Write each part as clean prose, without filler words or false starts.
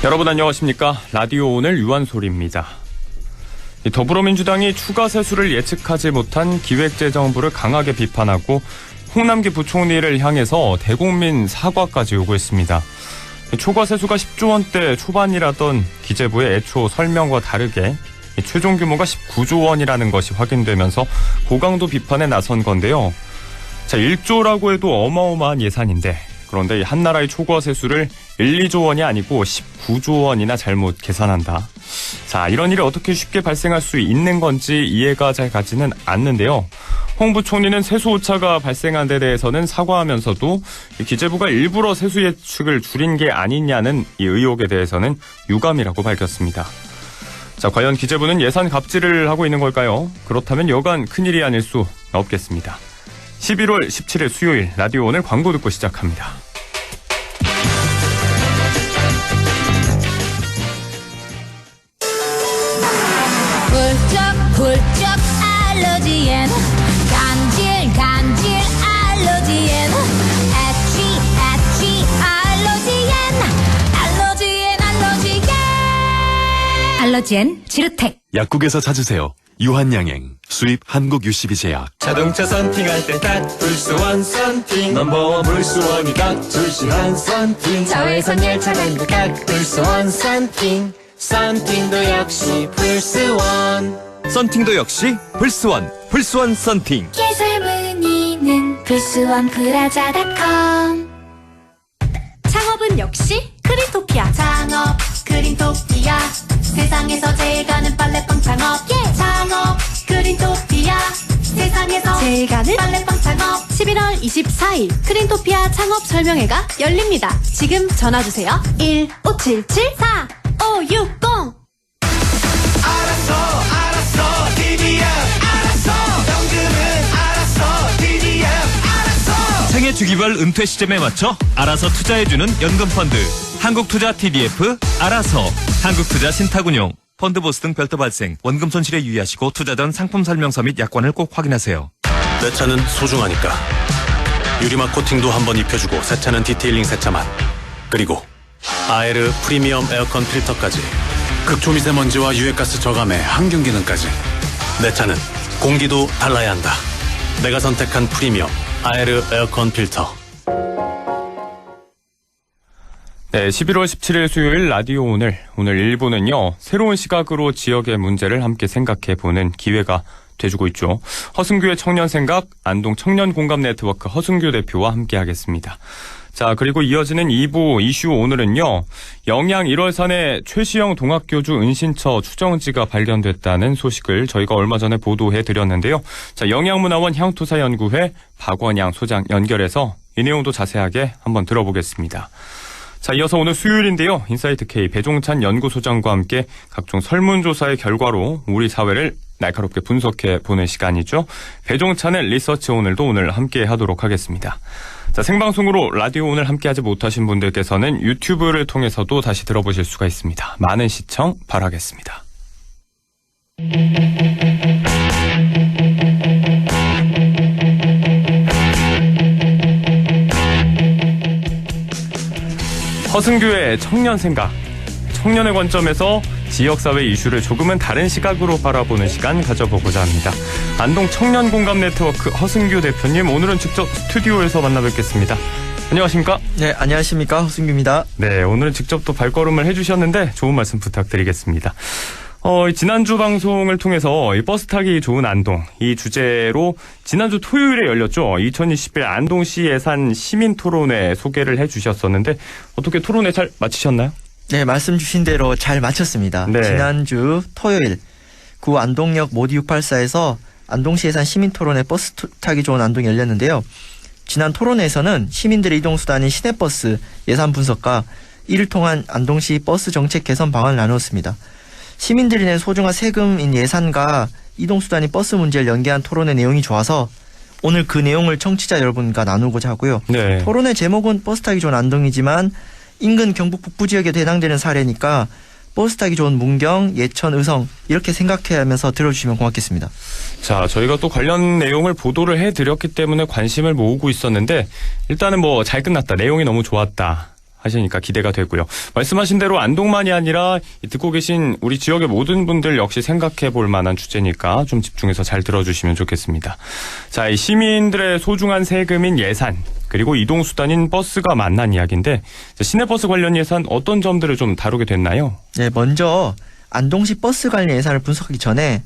여러분 안녕하십니까? 라디오 오늘 유한솔입니다. 더불어민주당이 추가 세수를 예측하지 못한 기획재정부를 강하게 비판하고 홍남기 부총리를 향해서 대국민 사과까지 요구했습니다. 초과 세수가 10조 원대 초반이라던 기재부의 애초 설명과 다르게 최종 규모가 19조 원이라는 것이 확인되면서 고강도 비판에 나선 건데요. 자, 1조라고 해도 어마어마한 예산인데 그런데 한나라의 초과 세수를 1, 2조 원이 아니고 19조 원이나 잘못 계산한다. 자, 이런 일이 어떻게 쉽게 발생할 수 있는 건지 이해가 잘 가지는 않는데요. 홍 부총리는 세수 오차가 발생한 데 대해서는 사과하면서도 기재부가 일부러 세수 예측을 줄인 게 아니냐는 이 의혹에 대해서는 유감이라고 밝혔습니다. 자, 과연 기재부는 예산 갑질을 하고 있는 걸까요? 그렇다면 여간 큰일이 아닐 수 없겠습니다. 11월 17일 수요일 라디오 오늘 광고 듣고 시작합니다. 훌쩍 알러지엔 간질 알러지엔 애취 알러지엔 알러지엔 지르텍 약국에서 찾으세요. 유한양행 수입 한국UCB제약. 자동차 썬팅할 때 딱 불스원 썬팅 넘버원 불스원이다 불실한 썬팅 자외선 열차단도 딱 불스원 썬팅 썬팅도 역시 불스원 썬팅도 역시 불스원 썬팅. 예술 문의는 불스원 브라자닷컴. 창업은 역시 크린토피아. 창업 크린토피아. 세상에서 제일 가는 빨래빵 창업. 창업 크린토피아. 세상에서 제일 가는 빨래빵 창업. 11월 24일 크린토피아 창업 설명회가 열립니다. 지금 전화주세요. 1577-4560. 알았어 DBM 알았어 연금은 알았어 DBM 알았어 생애 주기별 은퇴 시점에 맞춰 알아서 투자해주는 연금펀드 한국투자 TDF 알아서 한국투자 신탁운용 펀드보스 등 별도 발생 원금 손실에 유의하시고 투자 전 상품 설명서 및 약관을 꼭 확인하세요. 내 차는 소중하니까 유리막 코팅도 한번 입혀주고 새 차는 디테일링 세차만, 그리고 아에르 프리미엄 에어컨 필터까지 극초미세먼지와 유해가스 저감에 항균 기능까지. 내 차는 공기도 달라야 한다. 내가 선택한 프리미엄 아에르 에어컨 필터. 네, 11월 17일 수요일 라디오 오늘 1부는요. 새로운 시각으로 지역의 문제를 함께 생각해보는 기회가 돼주고 있죠. 허승규의 청년생각, 안동 청년공감네트워크 허승규 대표와 함께하겠습니다. 자, 그리고 이어지는 2부 이슈 오늘은요. 영양 1월산에 최시영 동학교주 은신처 추정지가 발견됐다는 소식을 저희가 얼마 전에 보도해드렸는데요. 자, 영양문화원 향토사연구회 박원양 소장 연결해서 이 내용도 자세하게 한번 들어보겠습니다. 자, 이어서 오늘 수요일인데요. 인사이트 K 배종찬 연구소장과 함께 각종 설문조사의 결과로 우리 사회를 날카롭게 분석해보는 시간이죠. 배종찬의 리서치 오늘도 오늘 함께 하도록 하겠습니다. 자, 생방송으로 라디오 오늘 함께하지 못하신 분들께서는 유튜브를 통해서도 다시 들어보실 수가 있습니다. 많은 시청 바라겠습니다. 허승규의 청년생각, 청년의 관점에서 지역사회 이슈를 조금은 다른 시각으로 바라보는 시간 가져보고자 합니다. 안동 청년공감네트워크 허승규 대표님, 오늘은 직접 스튜디오에서 만나 뵙겠습니다. 안녕하십니까? 네, 안녕하십니까. 허승규입니다. 네, 오늘은 직접 또 발걸음을 해주셨는데 좋은 말씀 부탁드리겠습니다. 지난주 방송을 통해서 이 버스 타기 좋은 안동, 이 주제로 지난주 토요일에 열렸죠. 2021 안동시 예산 시민토론회 소개를 해주셨었는데 어떻게 토론회 잘 마치셨나요? 네, 말씀 주신 대로 잘 마쳤습니다. 네. 지난주 토요일 구 안동역 모디 684에서 안동시 예산 시민토론회 버스 타기 좋은 안동이 열렸는데요. 지난 토론회에서는 시민들의 이동수단인 시내버스 예산 분석과 이를 통한 안동시 버스 정책 개선 방안을 나누었습니다. 시민들이 낸 소중한 세금인 예산과 이동수단인 버스 문제를 연계한 토론의 내용이 좋아서 오늘 그 내용을 청취자 여러분과 나누고자 하고요. 네. 토론의 제목은 버스 타기 좋은 안동이지만 인근 경북 북부 지역에 해당되는 사례니까 버스 타기 좋은 문경, 예천, 의성 이렇게 생각하면서 들어주시면 고맙겠습니다. 자, 저희가 또 관련 내용을 보도를 해드렸기 때문에 관심을 모으고 있었는데 일단은 뭐 잘 끝났다, 내용이 너무 좋았다, 하시니까 기대가 되고요. 말씀하신 대로 안동만이 아니라 듣고 계신 우리 지역의 모든 분들 역시 생각해 볼 만한 주제니까 좀 집중해서 잘 들어주시면 좋겠습니다. 자, 이 시민들의 소중한 세금인 예산 그리고 이동수단인 버스가 만난 이야기인데 시내버스 관련 예산 어떤 점들을 좀 다루게 됐나요? 네, 먼저 안동시 버스 관련 예산을 분석하기 전에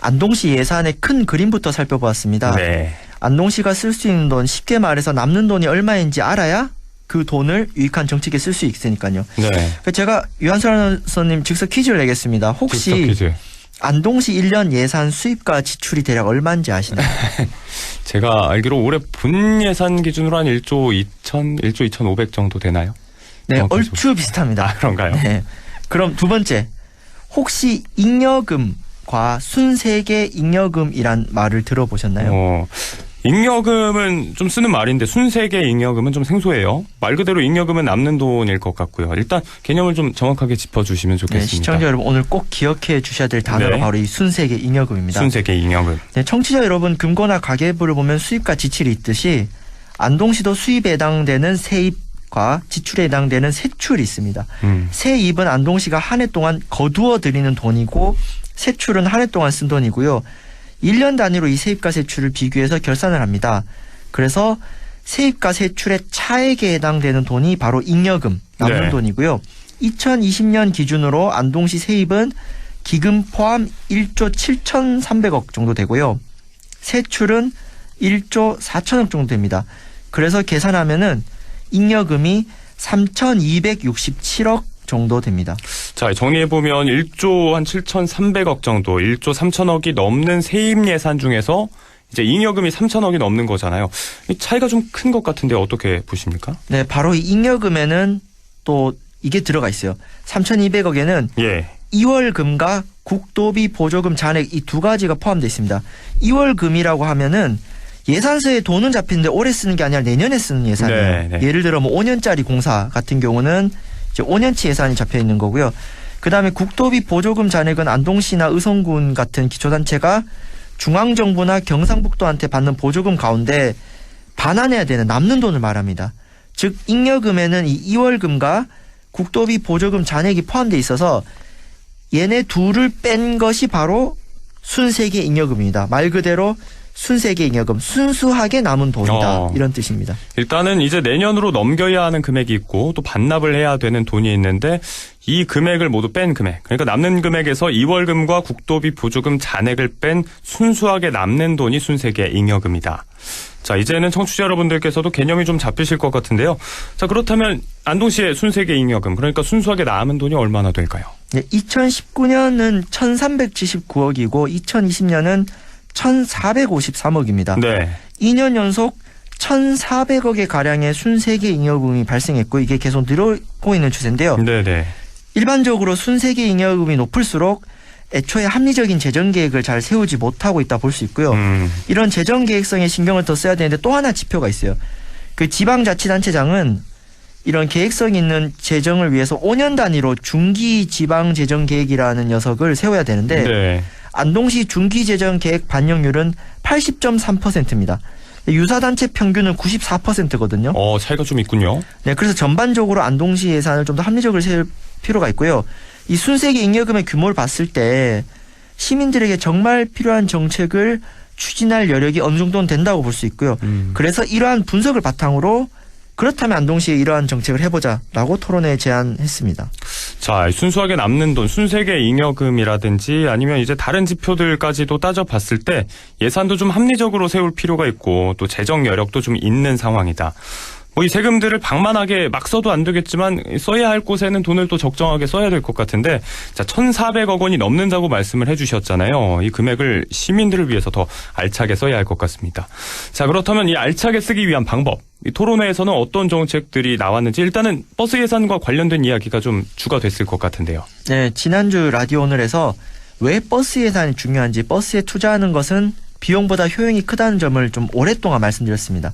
안동시 예산의 큰 그림부터 살펴보았습니다. 네. 안동시가 쓸 수 있는 돈, 쉽게 말해서 남는 돈이 얼마인지 알아야 그 돈을 유익한 정책에 쓸 수 있으니까요. 네. 제가 유한솔 아나운서님 즉석 퀴즈를 내겠습니다. 혹시 즉석 퀴즈. 안동시 1년 예산 수입과 지출이 대략 얼마인지 아시나요? 제가 알기로 올해 분 예산 기준으로 한 1조 2,500 정도 되나요? 네, 정확하죠. 얼추 비슷합니다. 아, 그런가요? 네. 그럼 두 번째, 혹시 잉여금과 순세계 잉여금이란 말을 들어보셨나요? 잉여금은 좀 쓰는 말인데 순세계 잉여금은 좀 생소해요. 말 그대로 잉여금은 남는 돈일 것 같고요. 일단 개념을 좀 정확하게 짚어주시면 네, 좋겠습니다. 시청자 여러분 오늘 꼭 기억해 주셔야 될 단어가 네. 바로 이 순세계 잉여금입니다. 순세계 잉여금. 네, 청취자 여러분 금고나 가계부를 보면 수입과 지출이 있듯이 안동시도 수입에 해당되는 세입과 지출에 해당되는 세출이 있습니다. 세입은 안동시가 한 해 동안 거두어 들이는 돈이고 세출은 한 해 동안 쓴 돈이고요. 1년 단위로 이 세입과 세출을 비교해서 결산을 합니다. 그래서 세입과 세출의 차액에 해당되는 돈이 바로 잉여금, 남는 네. 돈이고요. 2020년 기준으로 안동시 세입은 기금 포함 1조 7,300억 정도 되고요. 세출은 1조 4천억 정도 됩니다. 그래서 계산하면은 잉여금이 3,267억 정도 됩니다. 자, 정리해보면 1조 한 7,300억 정도, 1조 3천억이 넘는 세입 예산 중에서 이제 잉여금이 3천억이 넘는 거잖아요. 이 차이가 좀 큰 것 같은데 어떻게 보십니까? 네, 바로 이 잉여금에는 또 이게 들어가 있어요. 3,200억에는 예. 2월금과 국도비 보조금 잔액 이 두 가지가 포함되어 있습니다. 2월금이라고 하면은 예산서에 돈은 잡히는데 올해 쓰는 게 아니라 내년에 쓰는 예산이에요. 네, 네. 예를 들어 뭐 5년짜리 공사 같은 경우는 이제 5년치 예산이 잡혀 있는 거고요. 그다음에 국도비 보조금 잔액은 안동시나 의성군 같은 기초단체가 중앙정부나 경상북도한테 받는 보조금 가운데 반환해야 되는 남는 돈을 말합니다. 즉 잉여금에는 이 2월금과 국도비 보조금 잔액이 포함되어 있어서 얘네 둘을 뺀 것이 바로 순세계 잉여금입니다. 말 그대로 순세계 잉여금, 순수하게 남은 돈이다. 이런 뜻입니다. 일단은 이제 내년으로 넘겨야 하는 금액이 있고 또 반납을 해야 되는 돈이 있는데 이 금액을 모두 뺀 금액. 그러니까 남는 금액에서 2월금과 국도비 보조금 잔액을 뺀 순수하게 남는 돈이 순세계 잉여금이다. 자, 이제는 청취자 여러분들께서도 개념이 좀 잡히실 것 같은데요. 자, 그렇다면 안동시의 순세계 잉여금, 그러니까 순수하게 남은 돈이 얼마나 될까요? 네, 2019년은 1,379억이고 2020년은 1,453억입니다. 네. 2년 연속 1,400억의 가량의 순세계 잉여금이 발생했고 이게 계속 늘고 있는 추세인데요. 네네. 일반적으로 순세계 잉여금이 높을수록 애초에 합리적인 재정 계획을 잘 세우지 못하고 있다 볼 수 있고요. 이런 재정 계획성에 신경을 더 써야 되는데 또 하나 지표가 있어요. 그 지방자치단체장은 이런 계획성 있는 재정을 위해서 5년 단위로 중기 지방 재정 계획이라는 녀석을 세워야 되는데 네. 안동시 중기 재정 계획 반영률은 80.3%입니다. 유사단체 평균은 94%거든요. 차이가 좀 있군요. 네, 그래서 전반적으로 안동시 예산을 좀 더 합리적으로 세울 필요가 있고요. 이 순세계 잉여금의 규모를 봤을 때 시민들에게 정말 필요한 정책을 추진할 여력이 어느 정도는 된다고 볼 수 있고요. 그래서 이러한 분석을 바탕으로 그렇다면 안동시에 이러한 정책을 해보자라고 토론회에 제안했습니다. 자, 순수하게 남는 돈, 순세계 잉여금이라든지 아니면 이제 다른 지표들까지도 따져봤을 때 예산도 좀 합리적으로 세울 필요가 있고 또 재정 여력도 좀 있는 상황이다. 뭐 이 세금들을 방만하게 막 써도 안 되겠지만 써야 할 곳에는 돈을 또 적정하게 써야 될 것 같은데 자, 1,400억 원이 넘는다고 말씀을 해주셨잖아요. 이 금액을 시민들을 위해서 더 알차게 써야 할 것 같습니다. 자, 그렇다면 이 알차게 쓰기 위한 방법, 이 토론회에서는 어떤 정책들이 나왔는지 일단은 버스 예산과 관련된 이야기가 좀 주가 됐을 것 같은데요. 네, 지난주 라디오 오늘에서 왜 버스 예산이 중요한지, 버스에 투자하는 것은 비용보다 효용이 크다는 점을 좀 오랫동안 말씀드렸습니다.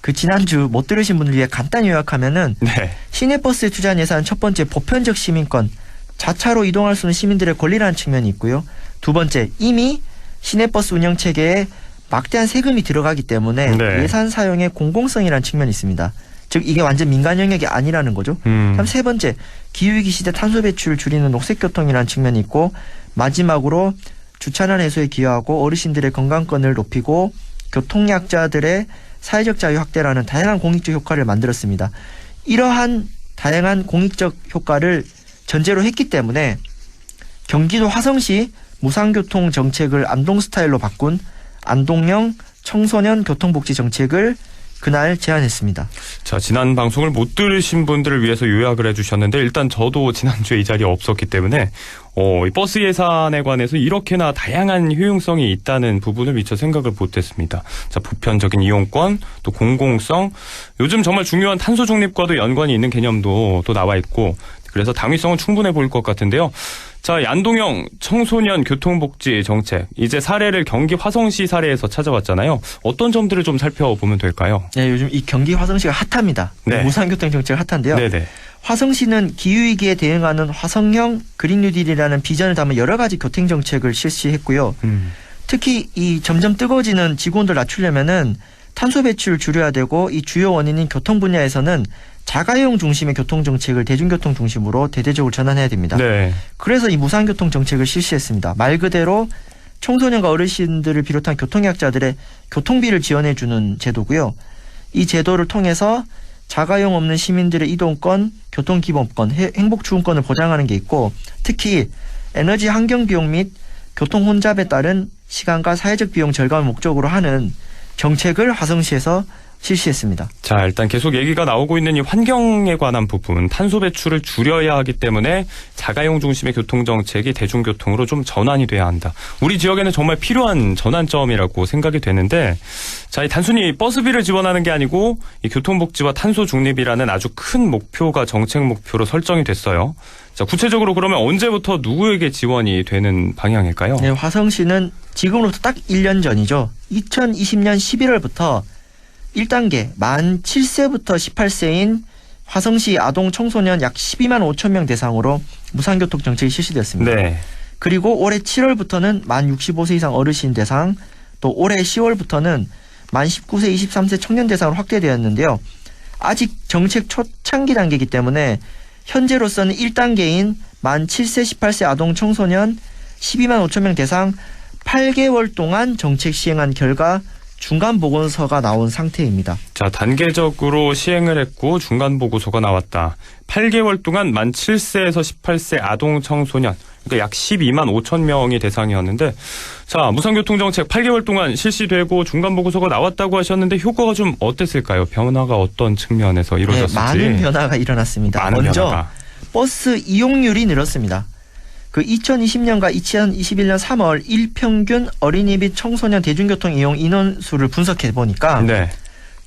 그 지난주 못 들으신 분들 위해 간단히 요약하면은 네. 시내버스에 투자한 예산은 첫 번째 보편적 시민권, 자차로 이동할 수 있는 시민들의 권리라는 측면이 있고요. 두 번째, 이미 시내버스 운영체계에 막대한 세금이 들어가기 때문에 네. 예산 사용의 공공성이라는 측면이 있습니다. 즉 이게 완전 민간 영역이 아니라는 거죠. 다음 세 번째, 기후위기 시대 탄소 배출 줄이는 녹색교통이라는 측면이 있고, 마지막으로 주차난 해소에 기여하고 어르신들의 건강권을 높이고 교통약자들의 사회적 자유 확대라는 다양한 공익적 효과를 만들었습니다. 이러한 다양한 공익적 효과를 전제로 했기 때문에 경기도 화성시 무상교통 정책을 안동 스타일로 바꾼 안동형 청소년 교통복지 정책을 그날 제안했습니다. 자, 지난 방송을 못 들으신 분들을 위해서 요약을 해주셨는데 일단 저도 지난주에 이 자리에 없었기 때문에 이 버스 예산에 관해서 이렇게나 다양한 효용성이 있다는 부분을 미처 생각을 못했습니다. 자, 보편적인 이용권, 또 공공성, 요즘 정말 중요한 탄소 중립과도 연관이 있는 개념도 또 나와 있고 그래서 당위성은 충분해 보일 것 같은데요. 자, 안동형 청소년 교통복지 정책. 이제 사례를 경기 화성시 사례에서 찾아왔잖아요. 어떤 점들을 좀 살펴보면 될까요? 네, 요즘 이 경기 화성시가 핫합니다. 네. 무상교통 정책 핫한데요. 네네. 화성시는 기후위기에 대응하는 화성형 그린뉴딜이라는 비전을 담은 여러 가지 교통정책을 실시했고요. 특히 이 점점 뜨거워지는 지구온도를 낮추려면은 탄소 배출을 줄여야 되고 이 주요 원인인 교통 분야에서는 자가용 중심의 교통정책을 대중교통 중심으로 대대적으로 전환해야 됩니다. 네. 그래서 이 무상교통 정책을 실시했습니다. 말 그대로 청소년과 어르신들을 비롯한 교통약자들의 교통비를 지원해주는 제도고요. 이 제도를 통해서 자가용 없는 시민들의 이동권, 교통기본권, 행복주문권을 보장하는 게 있고 특히 에너지 환경 비용 및 교통 혼잡에 따른 시간과 사회적 비용 절감을 목적으로 하는 정책을 화성시에서 실시했습니다. 자, 일단 계속 얘기가 나오고 있는 이 환경에 관한 부분, 탄소 배출을 줄여야 하기 때문에 자가용 중심의 교통정책이 대중교통으로 좀 전환이 돼야 한다. 우리 지역에는 정말 필요한 전환점이라고 생각이 되는데, 자, 이 단순히 버스비를 지원하는 게 아니고 이 교통복지와 탄소 중립이라는 아주 큰 목표가 정책 목표로 설정이 됐어요. 자, 구체적으로 그러면 언제부터 누구에게 지원이 되는 방향일까요? 네, 화성시는 지금으로부터 딱 1년 전이죠. 2020년 11월부터 1단계 만 7세부터 18세인 화성시 아동 청소년 약 12만 5천 명 대상으로 무상교통 정책이 실시되었습니다. 네. 그리고 올해 7월부터는 만 65세 이상 어르신 대상, 또 올해 10월부터는 만 19세 23세 청년 대상으로 확대되었는데요. 아직 정책 초창기 단계이기 때문에 현재로서는 1단계인 만 7세 18세 아동 청소년 12만 5천 명 대상 8개월 동안 정책 시행한 결과 중간 보고서가 나온 상태입니다. 자, 단계적으로 시행을 했고 중간 보고서가 나왔다. 8개월 동안 만 7세에서 18세 아동 청소년, 그러니까 약 12만 5천 명이 대상이었는데, 자, 무상교통정책 8개월 동안 실시되고 중간 보고서가 나왔다고 하셨는데 효과가 좀 어땠을까요? 변화가 어떤 측면에서 이루어졌을지. 네, 많은 변화가 일어났습니다. 많은 먼저 변화가. 버스 이용률이 늘었습니다. 그 2020년과 2021년 3월 일평균 어린이 및 청소년 대중교통 이용 인원수를 분석해 보니까 네.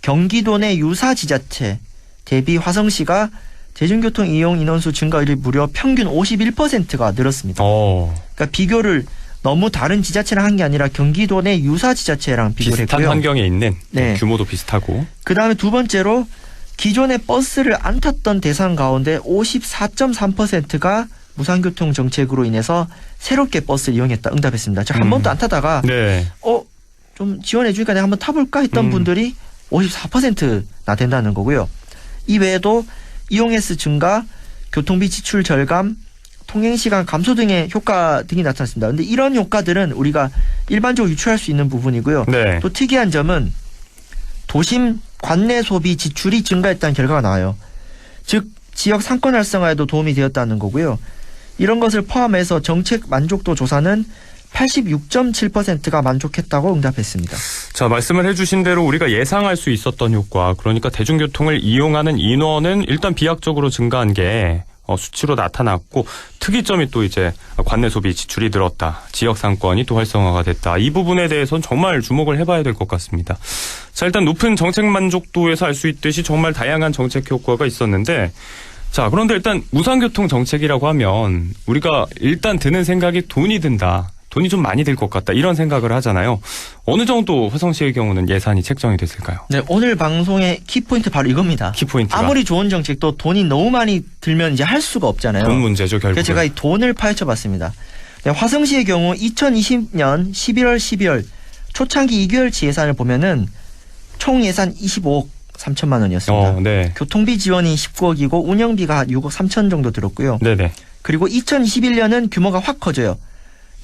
경기도 내 유사 지자체 대비 화성시가 대중교통 이용 인원수 증가율이 무려 평균 51%가 늘었습니다. 그러니까 비교를 너무 다른 지자체랑 한 게 아니라 경기도 내 유사 지자체랑 비교를 비슷한 했고요. 환경에 있는 네. 규모도 비슷하고. 그다음에 두 번째로 기존에 버스를 안 탔던 대상 가운데 54.3%가 무상교통 정책으로 인해서 새롭게 버스를 이용했다 응답했습니다. 한 번도 안 타다가 네. 좀 지원해 주니까 내가 한번 타볼까 했던 분들이 54%나 된다는 거고요. 이 외에도 이용횟수 증가, 교통비 지출 절감, 통행시간 감소 등의 효과 등이 나타났습니다. 그런데 이런 효과들은 우리가 일반적으로 유추할 수 있는 부분이고요. 네. 또 특이한 점은 도심 관내 소비 지출이 증가했다는 결과가 나와요. 즉 지역 상권 활성화에도 도움이 되었다는 거고요. 이런 것을 포함해서 정책 만족도 조사는 86.7%가 만족했다고 응답했습니다. 자, 말씀을 해주신 대로 우리가 예상할 수 있었던 효과, 그러니까 대중교통을 이용하는 인원은 일단 비약적으로 증가한 게 수치로 나타났고, 특이점이 또 이제 관내 소비 지출이 늘었다, 지역 상권이 또 활성화가 됐다. 이 부분에 대해서는 정말 주목을 해봐야 될 것 같습니다. 자, 일단 높은 정책 만족도에서 알 수 있듯이 정말 다양한 정책 효과가 있었는데, 자, 그런데 일단 무상교통 정책이라고 하면 우리가 일단 드는 생각이 돈이 든다, 돈이 좀 많이 들 것 같다, 이런 생각을 하잖아요. 어느 정도 화성시의 경우는 예산이 책정이 됐을까요? 네, 오늘 방송의 키포인트 바로 이겁니다. 키포인트가. 아무리 좋은 정책도 돈이 너무 많이 들면 이제 할 수가 없잖아요. 돈 문제죠, 결국. 그래서 제가 이 돈을 파헤쳐봤습니다. 네, 화성시의 경우 2020년 11월 12월 초창기 2개월치 예산을 보면은 총 예산 25억 3천만 원이었습니다. 네. 교통비 지원이 19억이고 운영비가 6억 3천 정도 들었고요. 네네. 그리고 2021년은 규모가 확 커져요.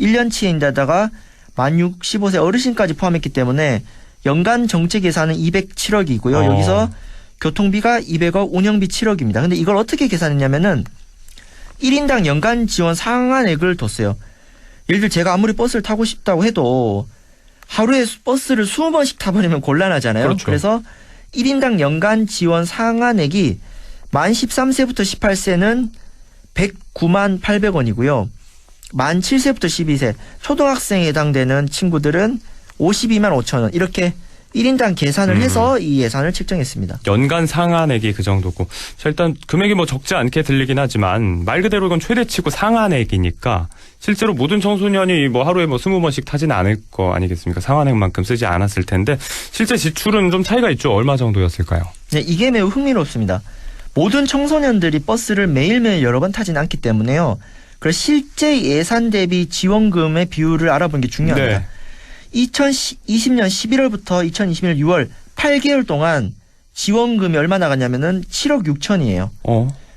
1년치인데다가 만 65세 어르신까지 포함했기 때문에 연간 정책 예산은 207억이고요. 여기서 교통비가 200억, 운영비 7억입니다. 근데 이걸 어떻게 계산했냐면은 1인당 연간 지원 상한액을 뒀어요. 예를 들어 제가 아무리 버스를 타고 싶다고 해도 하루에 버스를 20번씩 타버리면 곤란하잖아요. 그렇죠. 그래서 1인당 연간 지원 상한액이 만 13세부터 18세는 109만 800원이고요. 만 7세부터 12세 초등학생에 해당되는 친구들은 52만 5천 원 이렇게 1인당 계산을 해서 이 예산을 책정했습니다. 연간 상한액이 그 정도고. 자, 일단 금액이 뭐 적지 않게 들리긴 하지만 말 그대로 이건 최대치고 상한액이니까 실제로 모든 청소년이 뭐 하루에 뭐 20번씩 타지는 않을 거 아니겠습니까? 상한액만큼 쓰지 않았을 텐데 실제 지출은 좀 차이가 있죠. 얼마 정도였을까요? 네, 이게 매우 흥미롭습니다. 모든 청소년들이 버스를 매일매일 여러 번 타진 않기 때문에요. 그래서 실제 예산 대비 지원금의 비율을 알아보는 게 중요합니다. 네. 2020년 11월부터 2021년 6월 8개월 동안 지원금이 얼마 나갔냐면은 7억 6천이에요.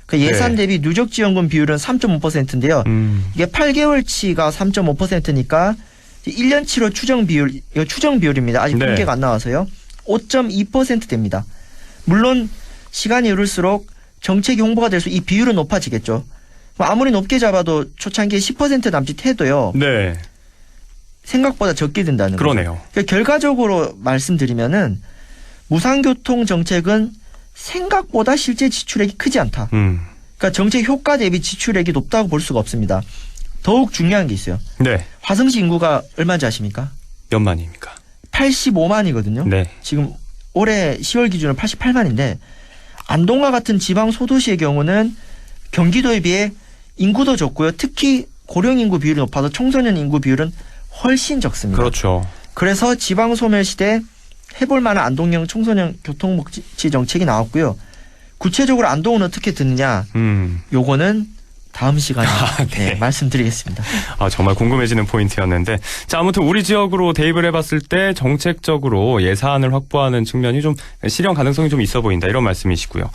그 예산 대비 누적 지원금 비율은 3.5%인데요. 이게 8개월치가 3.5%니까 1년치로 추정 비율, 이거 추정 비율입니다. 아직 네. 통계가 안 나와서요. 5.2% 됩니다. 물론 시간이 흐를수록 정책이 홍보가 될수록 이 비율은 높아지겠죠. 뭐 아무리 높게 잡아도 초창기에 10% 남짓 해도요. 네. 생각보다 적게 든다는 거죠. 그러네요. 그러니까 결과적으로 말씀드리면은 무상교통 정책은 생각보다 실제 지출액이 크지 않다. 그러니까 정책 효과 대비 지출액이 높다고 볼 수가 없습니다. 더욱 중요한 게 있어요. 네. 화성시 인구가 얼마인지 아십니까? 몇 만입니까? 85만이거든요. 네. 지금 올해 10월 기준으로 88만인데 안동과 같은 지방 소도시의 경우는 경기도에 비해 인구도 적고요. 특히 고령 인구 비율이 높아서 청소년 인구 비율은 훨씬 적습니다. 그렇죠. 그래서 지방 소멸 시대 해볼 만한 안동형 청소년 교통복지 정책이 나왔고요. 구체적으로 안동은 어떻게 듣느냐? 요거는 다음 시간에 네. 말씀드리겠습니다. 정말 궁금해지는 포인트였는데. 자, 아무튼 우리 지역으로 대입을 해봤을 때 정책적으로 예산을 확보하는 측면이 좀 실현 가능성이 좀 있어 보인다. 이런 말씀이시고요.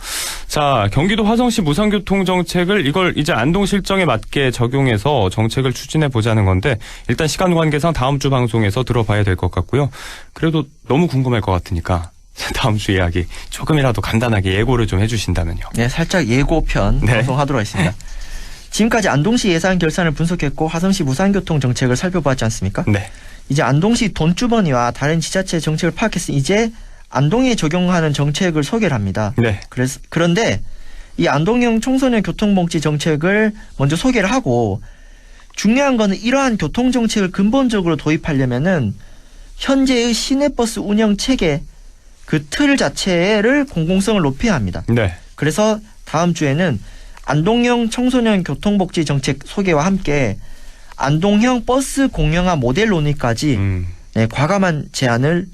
자, 경기도 화성시 무상교통 정책을 이걸 이제 안동 실정에 맞게 적용해서 정책을 추진해 보자는 건데 일단 시간 관계상 다음 주 방송에서 들어봐야 될 것 같고요. 그래도 너무 궁금할 것 같으니까 다음 주 이야기 조금이라도 간단하게 예고를 좀 해주신다면요. 네, 살짝 예고편 네. 방송하도록 하겠습니다. 지금까지 안동시 예산 결산을 분석했고 화성시 무상교통 정책을 살펴봤지 않습니까? 네. 이제 안동시 돈주머니와 다른 지자체 정책을 파악해서 이제 안동에 적용하는 정책을 소개를 합니다. 네. 그런데 이 안동형 청소년 교통복지 정책을 먼저 소개를 하고 중요한 거는 이러한 교통정책을 근본적으로 도입하려면은 현재의 시내버스 운영 체계 그 틀 자체를 공공성을 높여야 합니다. 네. 그래서 다음 주에는 안동형 청소년 교통복지 정책 소개와 함께 안동형 버스 공영화 모델 논의까지 과감한 제안을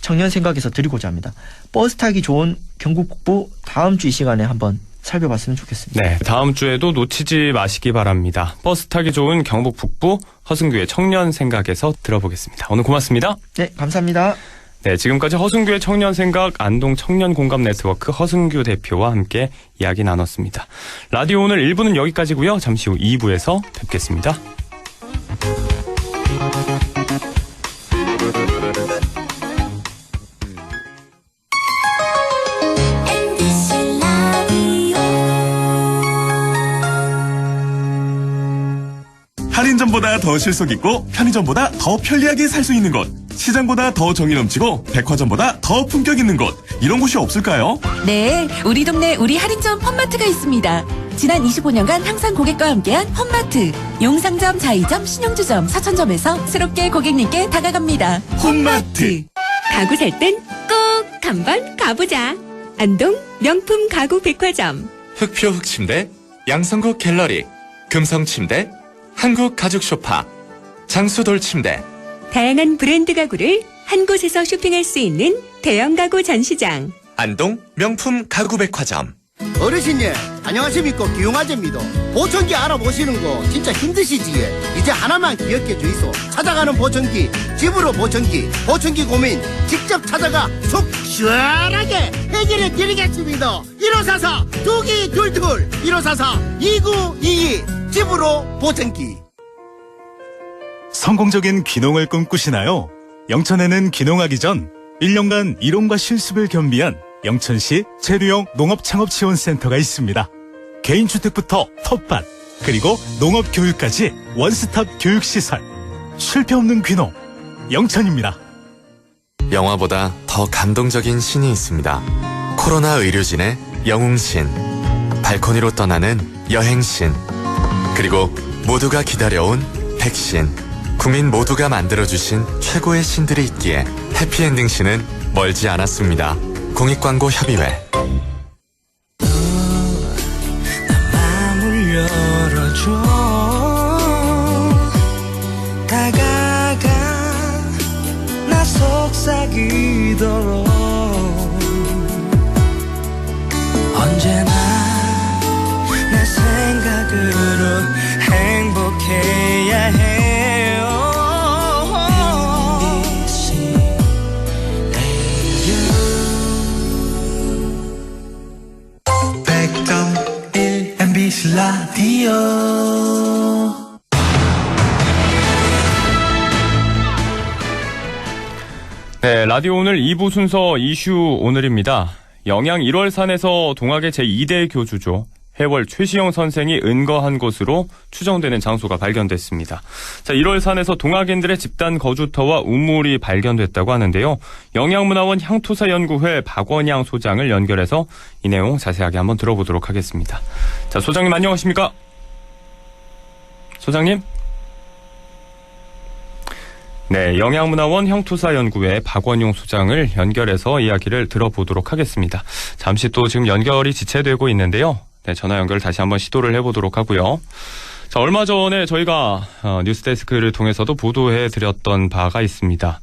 청년 생각에서 드리고자 합니다. 버스 타기 좋은 경북 북부 다음 주 이 시간에 한번 살펴봤으면 좋겠습니다. 네, 다음 주에도 놓치지 마시기 바랍니다. 버스 타기 좋은 경북 북부 허승규의 청년 생각에서 들어보겠습니다. 오늘 고맙습니다. 네, 감사합니다. 네, 지금까지 허승규의 청년 생각 안동 청년 공감 네트워크 허승규 대표와 함께 이야기 나눴습니다. 라디오 오늘 1부는 여기까지고요. 잠시 후 2부에서 뵙겠습니다. MBC 라디오 할인점보다 더 실속 있고 편의점보다 더 편리하게 살 수 있는 곳, 시장보다 더 정이 넘치고 백화점보다 더 품격 있는 곳, 이런 곳이 없을까요? 네, 우리 동네 우리 할인점 펀마트가 있습니다. 지난 25년간 항상 고객과 함께한 펀마트. 용상점, 자이점, 신용주점, 사천점에서 새롭게 고객님께 다가갑니다. 홈마트. 가구 살 땐 꼭 한번 가보자. 안동 명품 가구 백화점. 흑표 흑침대, 양성국 갤러리, 금성침대, 한국 가죽 소파, 장수돌 침대. 다양한 브랜드 가구를 한 곳에서 쇼핑할 수 있는 대형 가구 전시장. 안동 명품 가구 백화점. 어르신님 안녕하십니까, 기용아재입니다. 보청기 알아보시는 거 진짜 힘드시지? 이제 하나만 기억해 주이소. 찾아가는 보청기 집으로 보청기 고민 직접 찾아가 속 시원하게 해결해 드리겠습니다. 1544 2222 1544 2922 집으로 보청기. 성공적인 귀농을 꿈꾸시나요? 영천에는 귀농하기 전 1년간 이론과 실습을 겸비한 영천시 체류형 농업창업지원센터가 있습니다. 개인주택부터 텃밭, 그리고 농업교육까지 원스톱 교육시설. 실패 없는 귀농, 영천입니다. 영화보다 더 감동적인 신이 있습니다. 코로나 의료진의 영웅신, 발코니로 떠나는 여행신, 그리고 모두가 기다려온 백신. 국민 모두가 만들어주신 최고의 신들이 있기에 해피엔딩 신은 멀지 않았습니다. 공익광고협의회. 마음을 열어줘. 다가가 나 속삭이도록. 언제나 내 생각으로 행복해야 해요. MBC 라디오. 네, 라디오 오늘 2부 순서 이슈 오늘입니다. 영양 1월산에서 동학의 제2대 교주죠. 해월 최시영 선생이 은거한 곳으로 추정되는 장소가 발견됐습니다. 자, 1월산에서 동학인들의 집단 거주터와 우물이 발견됐다고 하는데요. 영양문화원 향토사연구회 박원양 소장을 연결해서 이 내용 자세하게 한번 들어보도록 하겠습니다. 자, 소장님 안녕하십니까? 소장님? 네, 영양문화원 향토사연구회 박원용 소장을 연결해서 이야기를 들어보도록 하겠습니다. 잠시 또 지금 연결이 지체되고 있는데요. 네, 전화 연결 다시 한번 시도를 해보도록 하고요. 자, 얼마 전에 저희가 뉴스데스크를 통해서도 보도해드렸던 바가 있습니다.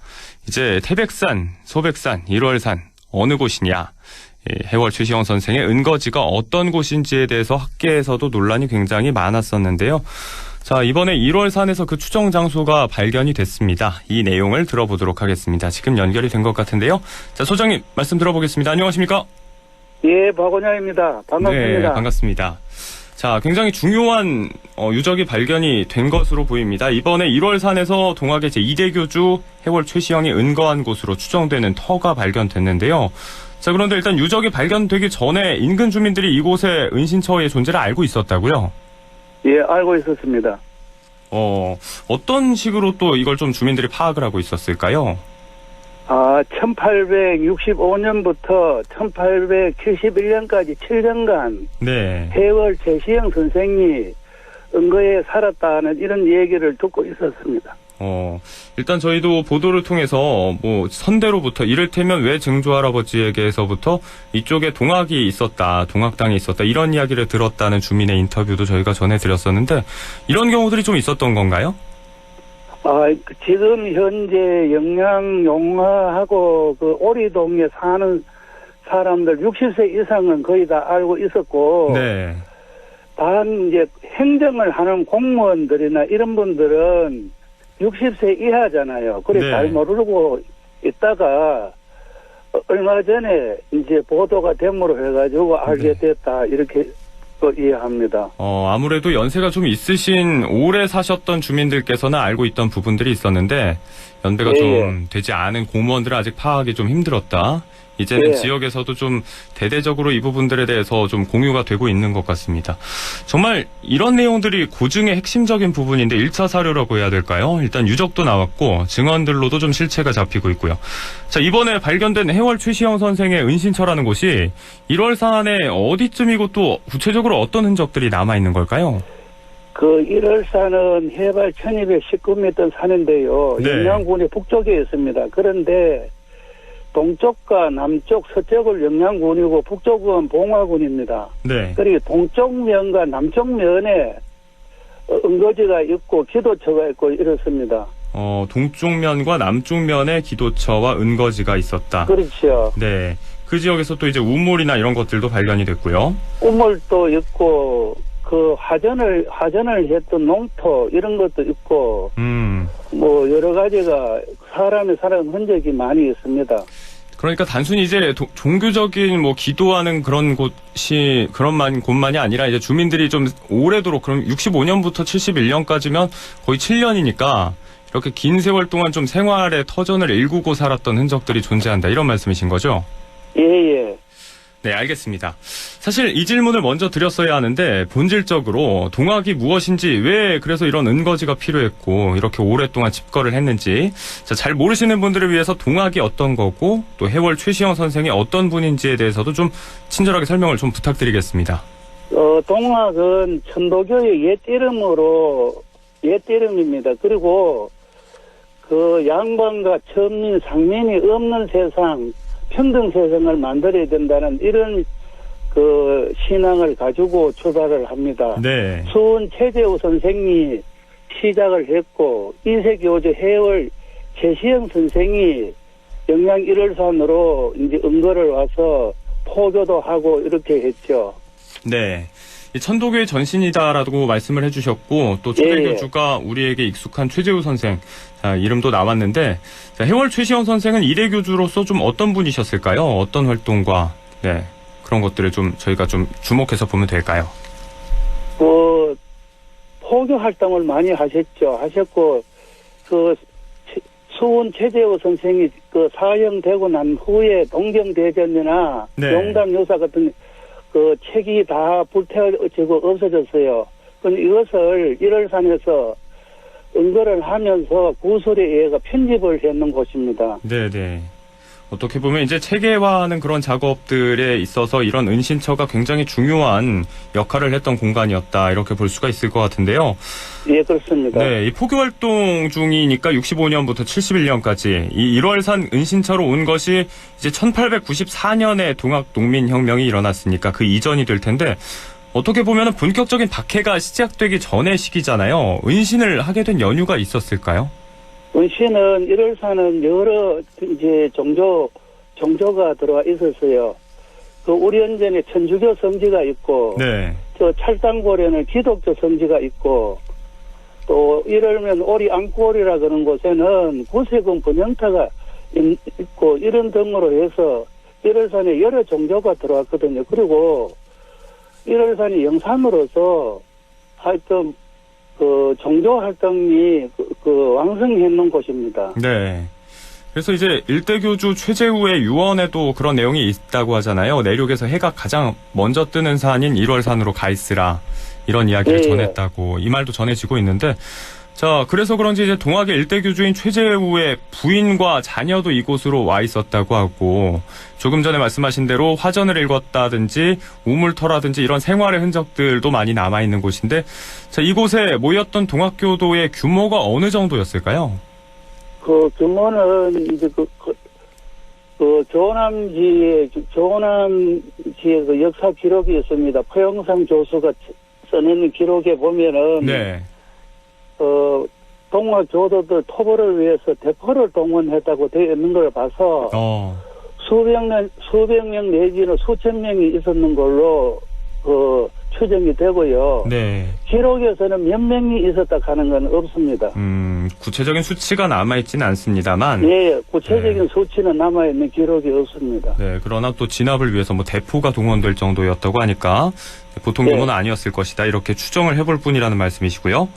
이제 태백산, 소백산, 1월산 어느 곳이냐, 해월 최시영 선생의 은거지가 어떤 곳인지에 대해서 학계에서도 논란이 굉장히 많았었는데요. 자, 이번에 1월산에서 그 추정 장소가 발견이 됐습니다. 이 내용을 들어보도록 하겠습니다. 지금 연결이 된 것 같은데요. 자, 소장님 말씀 들어보겠습니다. 안녕하십니까? 예, 박원영입니다. 반갑습니다. 네, 반갑습니다. 자, 굉장히 중요한 유적이 발견이 된 것으로 보입니다. 이번에 1월산에서 동학의 제2대 교주 해월 최시영이 은거한 곳으로 추정되는 터가 발견됐는데요. 자, 그런데 일단 유적이 발견되기 전에 인근 주민들이 이곳에 은신처의 존재를 알고 있었다고요? 예, 알고 있었습니다. 어떤 식으로 또 이걸 좀 주민들이 파악을 하고 있었을까요? 1865년부터 1871년까지 7년간 네. 해월 최시영 선생이 은거에 살았다는 이런 얘기를 듣고 있었습니다. 일단 저희도 보도를 통해서 뭐 선대로부터 이를테면 왜 증조 할아버지에게서부터 이쪽에 동학이 있었다, 동학당이 있었다 이런 이야기를 들었다는 주민의 인터뷰도 저희가 전해드렸었는데 이런 경우들이 좀 있었던 건가요? 지금 현재 영양 용화하고 그 오리동에 사는 사람들 60세 이상은 거의 다 알고 있었고, 네. 단 이제 행정을 하는 공무원들이나 이런 분들은 60세 이하잖아요. 그래 네. 잘 모르고 있다가 얼마 전에 이제 보도가 됨으로 해가지고 알게 됐다 이렇게 이해합니다. 아무래도 연세가 좀 있으신 오래 사셨던 주민들께서는 알고 있던 부분들이 있었는데 연배가 좀 되지 않은 공무원들은 아직 파악이 좀 힘들었다. 이제는 지역에서도 좀 대대적으로 이 부분들에 대해서 좀 공유가 되고 있는 것 같습니다. 정말 이런 내용들이 고증의 핵심적인 부분인데 1차 사료라고 해야 될까요? 일단 유적도 나왔고 증언들로도 좀 실체가 잡히고 있고요. 자, 이번에 발견된 해월 최시영 선생의 은신처라는 곳이 1월산에 어디쯤이고 또 구체적으로 어떤 흔적들이 남아있는 걸까요? 그 1월산은 해발 1219m 산인데요. 네. 영양군의 북쪽에 있습니다. 그런데 동쪽과 남쪽, 서쪽을 영양군이고 북쪽은 봉화군입니다. 네. 그리고 동쪽 면과 남쪽 면에 은거지가 있고 기도처가 있고 이렇습니다. 동쪽 면과 남쪽 면에 기도처와 은거지가 있었다. 그렇죠. 네. 그 지역에서 또 이제 우물이나 이런 것들도 발견이 됐고요. 우물도 있고 그 화전을 했던 농토 이런 것도 있고 뭐 여러 가지가 사람의 살아온 흔적이 많이 있습니다. 그러니까 단순히 이제 종교적인 뭐 기도하는 그런 곳이 곳만이 아니라 이제 주민들이 좀 오래도록 그럼 65년부터 71년까지면 거의 7년이니까 이렇게 긴 세월 동안 좀 생활의 터전을 일구고 살았던 흔적들이 존재한다 이런 말씀이신 거죠? 예. 네, 알겠습니다. 사실 이 질문을 먼저 드렸어야 하는데 본질적으로 동학이 무엇인지 왜 그래서 이런 은거지가 필요했고 이렇게 오랫동안 집거를 했는지 자, 잘 모르시는 분들을 위해서 동학이 어떤 거고 또 해월 최시영 선생이 어떤 분인지에 대해서도 좀 친절하게 설명을 좀 부탁드리겠습니다. 동학은 천도교의 옛 이름입니다. 그리고 그 양반과 천민, 상민이 없는 세상, 평등 세상을 만들어야 된다는 이런 그 신앙을 가지고 출발을 합니다. 네. 수은 최재우 선생이 시작을 했고 이세교주 해월 최시영 선생이 영양 1월산으로 이제 은거를 와서 포교도 하고 이렇게 했죠. 네. 이 천도교의 전신이다라고 말씀을 해주셨고 또 초대교주가 우리에게 익숙한 최재우 선생 자, 이름도 나왔는데 자, 해월 최시영 선생은 일회교주로서 좀 어떤 분이셨을까요? 어떤 활동과 네 그런 것들을 좀 저희가 좀 주목해서 보면 될까요? 포교 활동을 많이 하셨고 그 수원 최재우 선생이 그 사형되고 난 후에 동경대전이나 네. 용담요사 같은 그 책이 다 불태워지고 없어졌어요. 그런데 이것을 1월산에서 은거를 하면서 구설에 의해서 편집을 했는 곳입니다. 네네. 어떻게 보면 이제 체계화하는 그런 작업들에 있어서 이런 은신처가 굉장히 중요한 역할을 했던 공간이었다 이렇게 볼 수가 있을 것 같은데요. 예, 그렇습니다. 네, 이 포교 활동 중이니까 65년부터 71년까지 이 1월산 은신처로 온 것이 이제 1894년에 동학 농민혁명이 일어났으니까 그 이전이 될 텐데 어떻게 보면 본격적인 박해가 시작되기 전의 시기잖아요. 은신을 하게 된 연유가 있었을까요? 은신은 1월산은 여러 이제 종교가 들어와 있었어요. 그 우리 현전에 천주교 성지가 있고, 네. 저 찰당고려는 기독교 성지가 있고, 또 이러면 오리 앙꼬리라 그런 곳에는 구세군 번영타가 있고 이런 등으로 해서 1월산에 여러 종교가 들어왔거든요. 그리고 1월산이 영산으로서 하여튼 그 종교 활동이 그 왕성했는 곳입니다. 네. 그래서 이제 일대교주 최재우의 유언에도 그런 내용이 있다고 하잖아요. 내륙에서 해가 가장 먼저 뜨는 산인 1월산으로 가 있으라 이런 이야기를 전했다고 이 말도 전해지고 있는데 자 그래서 그런지 이제 동학의 일대교주인 최재우의 부인과 자녀도 이곳으로 와 있었다고 하고 조금 전에 말씀하신 대로 화전을 읽었다든지 우물터라든지 이런 생활의 흔적들도 많이 남아있는 곳인데 자 이곳에 모였던 동학교도의 규모가 어느 정도였을까요? 그 규모는 이제 그 조남지의 그 역사 기록이 있습니다. 포영상 교수가 써내는 기록에 보면은 네. 동학 교도들 토벌을 위해서 대포를 동원했다고 되어 있는 걸 봐서 수백 명 내지는 수천 명이 있었는 걸로 추정이 되고요. 네. 기록에서는 몇 명이 있었다 하는 건 없습니다. 구체적인 수치가 남아있지는 않습니다만. 예, 구체적인 수치는 남아있는 기록이 없습니다. 네, 그러나 또 진압을 위해서 뭐 대포가 동원될 정도였다고 하니까 보통 규모는 아니었을 것이다. 이렇게 추정을 해볼 뿐이라는 말씀이시고요.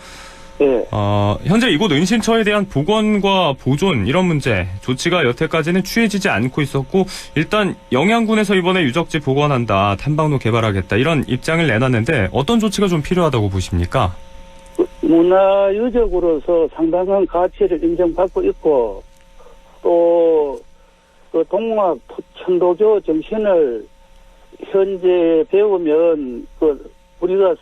네. 현재 이곳 은신처에 대한 복원과 보존 이런 문제 조치가 여태까지는 취해지지 않고 있었고 일단 영양군에서 이번에 유적지 복원한다 탐방로 개발하겠다 이런 입장을 내놨는데 어떤 조치가 좀 필요하다고 보십니까? 문화유적으로서 상당한 가치를 인정받고 있고 또 그 동학 천도교 정신을 현재 배우면 그 우리가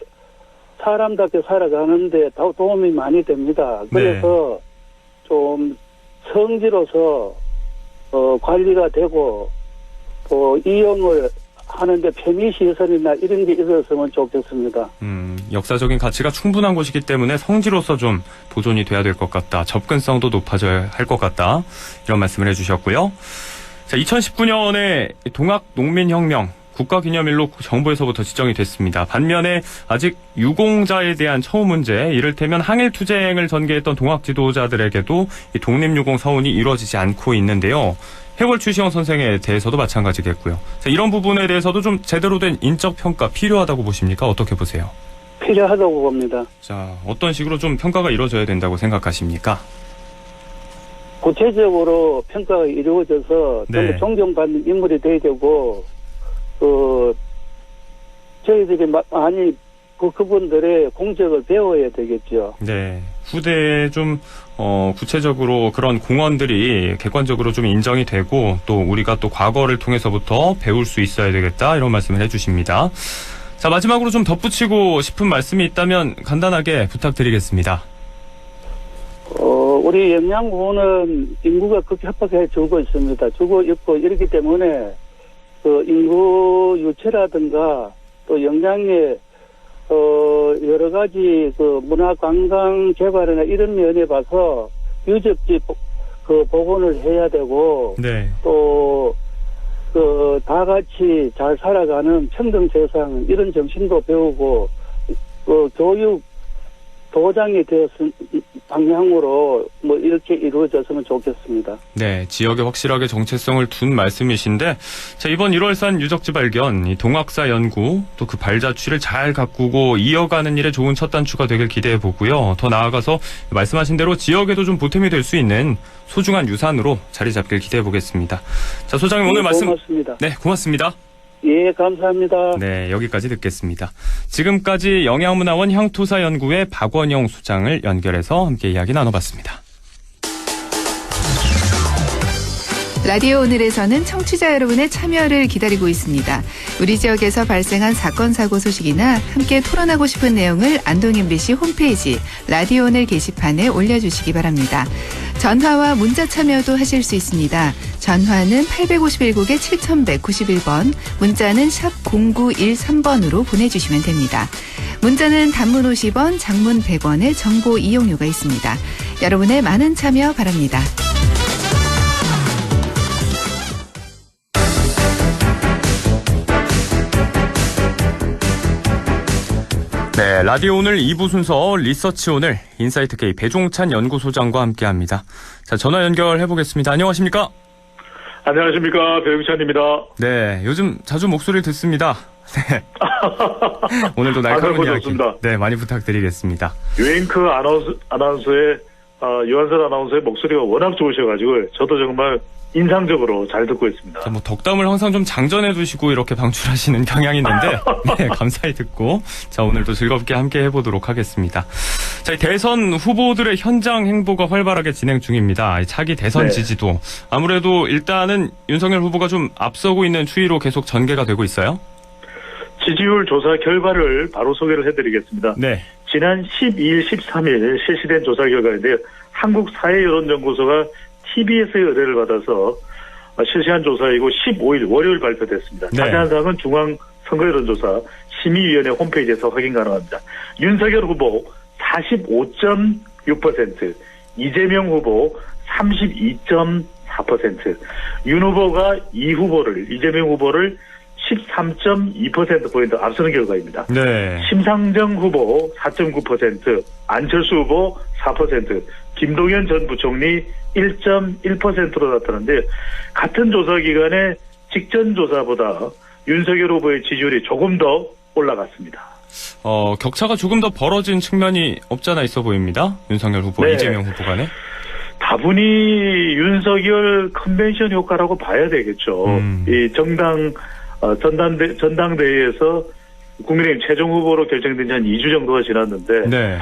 사람답게 살아가는데 도움이 많이 됩니다. 그래서 좀 성지로서 관리가 되고 또 이용을 하는데 편의시설이나 이런 게 있었으면 좋겠습니다. 역사적인 가치가 충분한 곳이기 때문에 성지로서 좀 보존이 돼야 될 것 같다. 접근성도 높아져야 할 것 같다. 이런 말씀을 해주셨고요. 자, 2019년에 동학 농민혁명 국가기념일로 정부에서부터 지정이 됐습니다. 반면에 아직 유공자에 대한 처우 문제, 이를테면 항일투쟁을 전개했던 동학 지도자들에게도 이 독립유공 서운이 이루어지지 않고 있는데요. 해월 추시영 선생에 대해서도 마찬가지겠고요. 자, 이런 부분에 대해서도 좀 제대로 된 인적 평가 필요하다고 보십니까? 어떻게 보세요? 필요하다고 봅니다. 자, 어떤 식으로 좀 평가가 이루어져야 된다고 생각하십니까? 구체적으로 평가가 이루어져서 네. 좀 존경받는 인물이 돼야 되고, 저희들이 많이 그분들의 공적을 배워야 되겠죠. 네. 후대에 좀, 구체적으로 그런 공헌들이 객관적으로 좀 인정이 되고, 또 우리가 또 과거를 통해서부터 배울 수 있어야 되겠다, 이런 말씀을 해주십니다. 자, 마지막으로 좀 덧붙이고 싶은 말씀이 있다면 간단하게 부탁드리겠습니다. 우리 영양부는 인구가 그렇게 협박해 주고 있습니다. 주고 있고 이렇기 때문에 그 인구 유치라든가 또 영양의 여러 가지 그 문화 관광 개발이나 이런 면에 봐서 유적지 그 복원을 해야 되고 네. 또 다 같이 잘 살아가는 평등 세상 이런 정신도 배우고 교육 도장이 되었은 방향으로 뭐 이렇게 이루어졌으면 좋겠습니다. 네, 지역에 확실하게 정체성을 둔 말씀이신데, 자, 이번 1월산 유적지 발견, 이 동학사 연구, 또 그 발자취를 잘 가꾸고 이어가는 일에 좋은 첫 단추가 되길 기대해 보고요. 더 나아가서 말씀하신 대로 지역에도 좀 보탬이 될 수 있는 소중한 유산으로 자리 잡길 기대해 보겠습니다. 자, 소장님 오늘 말씀. 고맙습니다. 네, 고맙습니다. 예, 감사합니다. 네, 여기까지 듣겠습니다. 지금까지 영양문화원 향토사연구의 박원영 소장을 연결해서 함께 이야기 나눠봤습니다. 라디오 오늘에서는 청취자 여러분의 참여를 기다리고 있습니다. 우리 지역에서 발생한 사건 사고 소식이나 함께 토론하고 싶은 내용을 안동 MBC 홈페이지 라디오 오늘 게시판에 올려주시기 바랍니다. 전화와 문자 참여도 하실 수 있습니다. 전화는 851국에 7191번, 문자는 샵 0913번으로 보내주시면 됩니다. 문자는 단문 50원, 장문 100원의 정보 이용료가 있습니다. 여러분의 많은 참여 바랍니다. 네, 라디오 오늘 2부 순서 리서치 오늘 인사이트 K 배종찬 연구소장과 함께합니다. 자, 전화 연결해 보겠습니다. 안녕하십니까? 안녕하십니까, 배용찬입니다. 네, 요즘 자주 목소리를 듣습니다. 네. 오늘도 날카로운 이야기. 네, 많이 부탁드리겠습니다. 유앵크 아나운서의 유한선 아나운서의 목소리가 워낙 좋으셔가지고 저도 정말 인상적으로 잘 듣고 있습니다. 자, 뭐 덕담을 항상 좀 장전해 두시고 이렇게 방출하시는 경향이 있는데 네, 감사히 듣고 자, 오늘도 즐겁게 함께 해보도록 하겠습니다. 자, 대선 후보들의 현장 행보가 활발하게 진행 중입니다. 차기 대선 네. 지지도 아무래도 일단은 윤석열 후보가 좀 앞서고 있는 추이로 계속 전개가 되고 있어요. 지지율 조사 결과를 바로 소개를 해드리겠습니다. 네. 지난 12일, 13일 실시된 조사 결과인데요. 한국사회여론연구소가 TBS의 의뢰를 받아서 실시한 조사이고 15일 월요일 발표됐습니다. 네. 자세한 사항은 중앙선거여론조사 심의위원회 홈페이지에서 확인 가능합니다. 윤석열 후보 45.6%, 이재명 후보 32.4%, 윤 후보가 이재명 후보를 13.2%포인트 앞서는 결과입니다. 네. 심상정 후보 4.9%, 안철수 후보 4%, 김동연 전 부총리 1.1%로 나타났는데 같은 조사 기간의 직전 조사보다 윤석열 후보의 지지율이 조금 더 올라갔습니다. 격차가 조금 더 벌어진 측면이 없잖아 있어 보입니다. 윤석열 후보, 네. 이재명 후보 간에. 다분히 윤석열 컨벤션 효과라고 봐야 되겠죠. 이 전당대회에서 국민의힘 최종 후보로 결정된 지 한 2주 정도가 지났는데 네.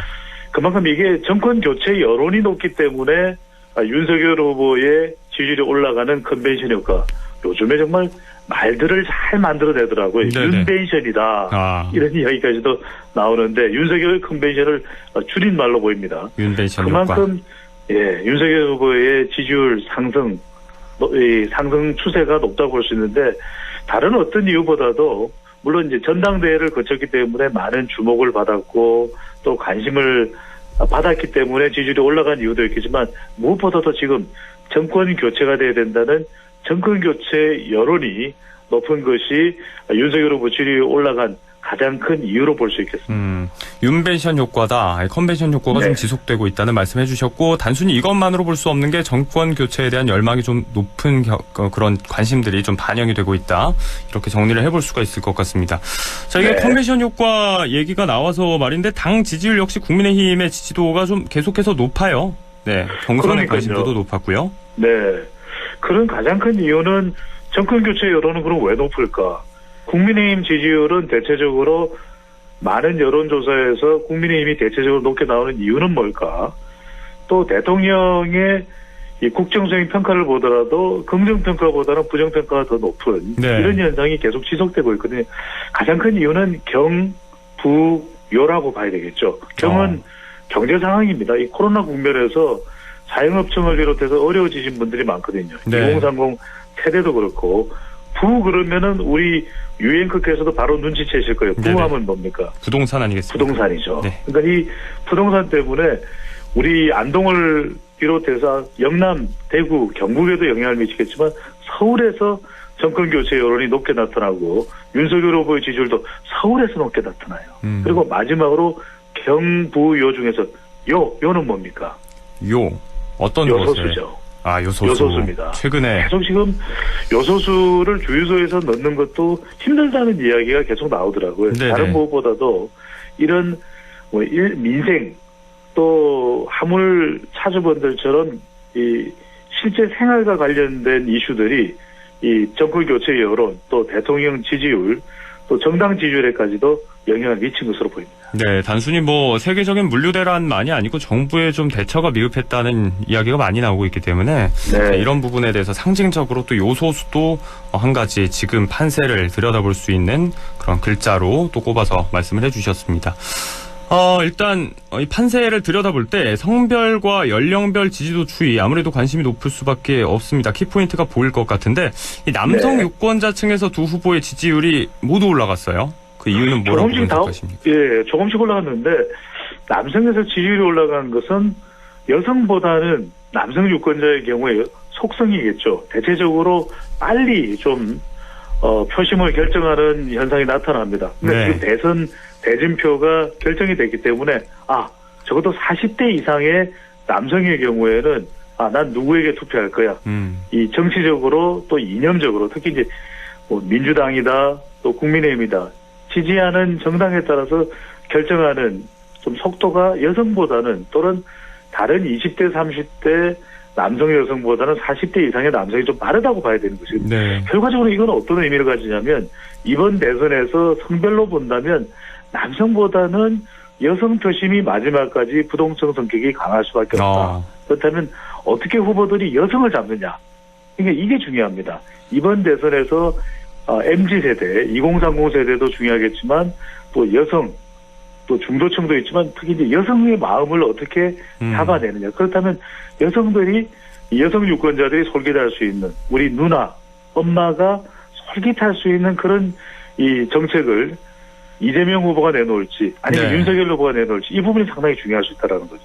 그만큼 이게 정권 교체 여론이 높기 때문에 윤석열 후보의 지지율이 올라가는 컨벤션 효과. 요즘에 정말 말들을 잘 만들어내더라고요. 네네. 윤벤션이다. 이런 이야기까지도 나오는데 윤석열 컨벤션을 줄인 말로 보입니다. 윤벤션 그만큼 예, 윤석열 후보의 지지율 상승 추세가 높다고 볼 수 있는데 다른 어떤 이유보다도 물론 이제 전당대회를 거쳤기 때문에 많은 주목을 받았고 또 관심을 받았기 때문에 지지율이 올라간 이유도 있겠지만 무엇보다도 지금 정권 교체가 돼야 된다는 정권 교체 여론이 높은 것이 윤석열 후보 지지율이 올라간 가장 큰 이유로 볼 수 있겠습니다. 윤벤션 효과다. 컨벤션 효과가 네. 좀 지속되고 있다는 말씀해 주셨고 단순히 이것만으로 볼 수 없는 게 정권 교체에 대한 열망이 좀 높은 그런 관심들이 좀 반영이 되고 있다. 이렇게 정리를 해볼 수가 있을 것 같습니다. 자, 이게 네. 컨벤션 효과 얘기가 나와서 말인데 당 지지율 역시 국민의힘의 지지도가 좀 계속해서 높아요. 네, 경선의 그러니까요. 관심도도 높았고요. 네. 그런 가장 큰 이유는 정권 교체 여론은 그럼 왜 높을까? 국민의힘 지지율은 대체적으로 많은 여론조사에서 국민의힘이 대체적으로 높게 나오는 이유는 뭘까? 또 대통령의 이 국정수행 평가를 보더라도 긍정평가보다는 부정평가가 더 높은 네. 이런 현상이 계속 지속되고 있거든요. 가장 큰 이유는 경, 부, 요라고 봐야 되겠죠. 경은 경제 상황입니다. 이 코로나 국면에서 자영업층을 비롯해서 어려워지신 분들이 많거든요. 네. 2030 세대도 그렇고 부 그러면은 우리 유엔크께서도 바로 눈치채실 거예요. 부하면 뭡니까? 부동산 아니겠습니까? 부동산이죠. 네. 그러니까 이 부동산 때문에 우리 안동을 비롯해서 영남, 대구, 경북에도 영향을 미치겠지만 서울에서 정권 교체 여론이 높게 나타나고 윤석열 후보의 지지율도 서울에서 높게 나타나요. 그리고 마지막으로 경부요 중에서 요는 뭡니까? 요 어떤 요소수죠. 곳에? 아, 요소수. 요소수입니다. 최근에 계속 지금 요소수를 주유소에서 넣는 것도 힘들다는 이야기가 계속 나오더라고요. 네네. 다른 무엇보다도 이런 민생 또 화물 차주분들처럼 이 실제 생활과 관련된 이슈들이 이 정권 교체 여론 또 대통령 지지율 또 정당 지지율에까지도 영향을 미친 것으로 보입니다. 네, 단순히 뭐 세계적인 물류 대란만이 아니고 정부의 좀 대처가 미흡했다는 이야기가 많이 나오고 있기 때문에 네. 이런 부분에 대해서 상징적으로 또 요소수도 한 가지 지금 판세를 들여다볼 수 있는 그런 글자로 또 꼽아서 말씀을 해주셨습니다. 일단 이 판세를 들여다볼 때 성별과 연령별 지지도 추이 아무래도 관심이 높을 수밖에 없습니다. 키포인트가 보일 것 같은데 이 남성 네. 유권자층에서 두 후보의 지지율이 모두 올라갔어요. 그 이유는 뭐라고 분석하십니까? 예, 조금씩 올라갔는데 남성에서 지지율이 올라간 것은 여성보다는 남성 유권자의 경우에 속성이겠죠. 대체적으로 빨리 좀 표심을 결정하는 현상이 나타납니다. 근데 네. 지금 대선 대진표가 결정이 됐기 때문에 적어도 40대 이상의 남성의 경우에는 난 누구에게 투표할 거야. 이 정치적으로 또 이념적으로 특히 이제 뭐 민주당이다 또 국민의힘이다 지지하는 정당에 따라서 결정하는 좀 속도가 여성보다는 또는 다른 20대 30대 남성 여성보다는 40대 이상의 남성이 좀 빠르다고 봐야 되는 것이죠. 네. 결과적으로 이건 어떤 의미를 가지냐면 이번 대선에서 성별로 본다면 남성보다는 여성 표심이 마지막까지 부동층 성격이 강할 수밖에 없다. 그렇다면 어떻게 후보들이 여성을 잡느냐. 그러니까 이게 중요합니다. 이번 대선에서 MZ세대, 2030 세대도 중요하겠지만 또 여성, 또 중도층도 있지만 특히 이제 여성의 마음을 어떻게 잡아내느냐. 그렇다면 여성들이 여성 유권자들이 솔깃할 수 있는 우리 누나, 엄마가 솔깃할 수 있는 그런 이 정책을 이재명 후보가 내놓을지 아니면 네. 윤석열 후보가 내놓을지 이 부분이 상당히 중요할 수 있다라는 거죠.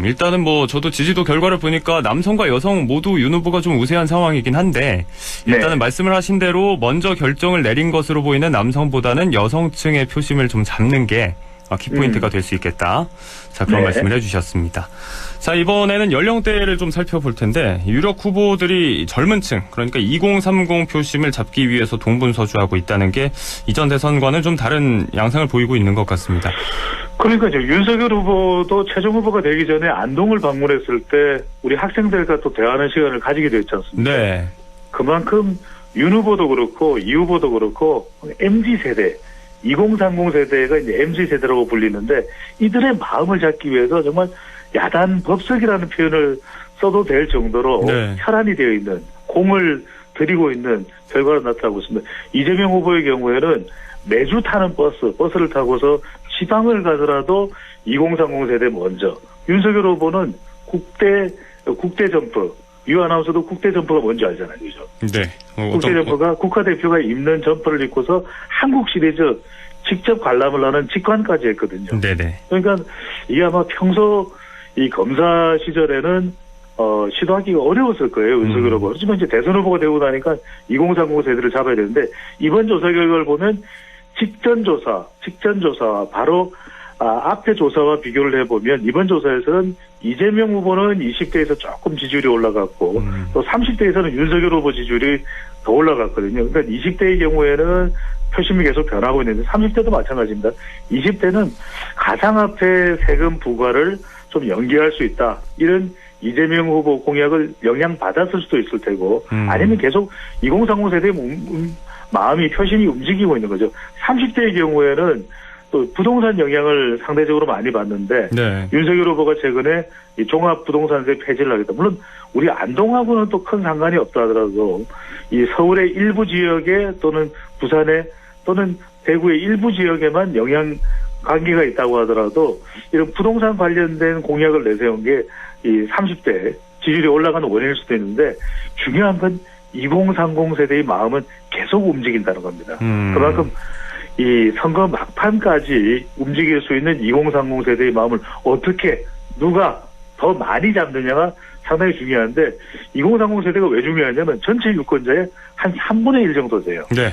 일단은 뭐 저도 지지도 결과를 보니까 남성과 여성 모두 윤 후보가 좀 우세한 상황이긴 한데 일단은 말씀을 하신 대로 먼저 결정을 내린 것으로 보이는 남성보다는 여성층의 표심을 좀 잡는 게 키포인트가 될 수 있겠다. 자, 그런 네. 말씀을 해주셨습니다. 자, 이번에는 연령대를 좀 살펴볼 텐데 유력 후보들이 젊은 층 그러니까 2030 표심을 잡기 위해서 동분서주하고 있다는 게 이전 대선과는 좀 다른 양상을 보이고 있는 것 같습니다. 그러니까 이제 윤석열 후보도 최종 후보가 되기 전에 안동을 방문했을 때 우리 학생들과 또 대화하는 시간을 가지게 됐지 않습니까? 네. 그만큼 윤 후보도 그렇고 이 후보도 그렇고 MZ세대 2030 세대가 이제 MZ세대라고 불리는데 이들의 마음을 잡기 위해서 정말 야단 법석이라는 표현을 써도 될 정도로 혈안이 되어 있는 공을 들이고 있는 결과로 나타나고 있습니다. 이재명 후보의 경우에는 매주 타는 버스를 타고서 지방을 가더라도 2030 세대 먼저 윤석열 후보는 국대 점프 유 아나운서도 국대 점퍼가 뭔지 알잖아요. 그죠? 네. 국대 점퍼가 국가대표가 입는 점퍼를 입고서 한국 시리즈 직접 관람을 하는 직관까지 했거든요. 네네. 그러니까 이게 아마 평소 이 검사 시절에는 시도하기가 어려웠을 거예요, 윤석열 후보. 하지만 이제 대선 후보가 되고 나니까 2030 세대를 잡아야 되는데, 이번 조사 결과를 보면 직전 조사와 바로 앞에 조사와 비교를 해보면 이번 조사에서는 이재명 후보는 20대에서 조금 지지율이 올라갔고 또 30대에서는 윤석열 후보 지지율이 더 올라갔거든요. 그러니까 20대의 경우에는 표심이 계속 변하고 있는데 30대도 마찬가지입니다. 20대는 가상화폐 세금 부과를 좀 연기할 수 있다. 이런 이재명 후보 공약을 영향받았을 수도 있을 테고 아니면 계속 2030 세대의 마음이 표심이 움직이고 있는 거죠. 30대의 경우에는 또 부동산 영향을 상대적으로 많이 받는데 네. 윤석열 후보가 최근에 이 종합부동산세 폐지를 하겠다. 물론 우리 안동하고는 또 큰 상관이 없다 하더라도 이 서울의 일부 지역에 또는 부산에 또는 대구의 일부 지역에만 영향 관계가 있다고 하더라도 이런 부동산 관련된 공약을 내세운 게 이 30대 지지율이 올라가는 원인일 수도 있는데 중요한 건 2030 세대의 마음은 계속 움직인다는 겁니다. 그만큼 이 선거 막판까지 움직일 수 있는 2030 세대의 마음을 어떻게 누가 더 많이 잡느냐가 상당히 중요한데 2030 세대가 왜 중요하냐면 전체 유권자의 한 3분의 1 정도 돼요. 네.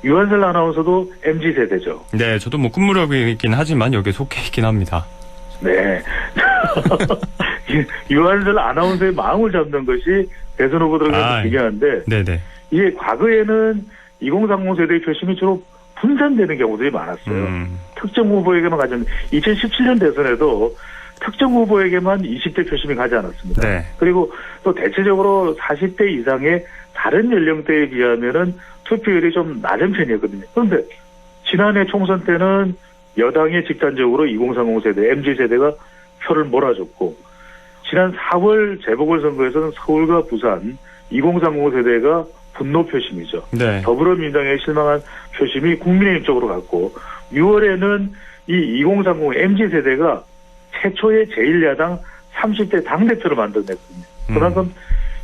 유한슬 아나운서도 MZ세대죠. 네, 저도 뭐 끝무렵이긴 하지만 여기에 속해 있긴 합니다. 네. 유한슬 아나운서의 마음을 잡는 것이 대선 후보들에게 중요한데 네네. 이게 과거에는 2030 세대의 표심이 주로 분산되는 경우들이 많았어요. 특정 후보에게만 가지 않는 2017년 대선에도 특정 후보에게만 20대 표심이 가지 않았습니다. 네. 그리고 또 대체적으로 40대 이상의 다른 연령대에 비하면은 투표율이 좀 낮은 편이었거든요. 그런데 지난해 총선 때는 여당이 직단적으로 2030 세대, MZ세대가 표를 몰아줬고 지난 4월 재보궐선거에서는 서울과 부산 2030 세대가 분노 표심이죠. 네. 더불어민주당에 실망한 표심이 국민의힘 쪽으로 갔고 6월에는 이 2030 MZ세대가 최초의 제1야당 30대 당대표를 만들어냈거든요. 그만큼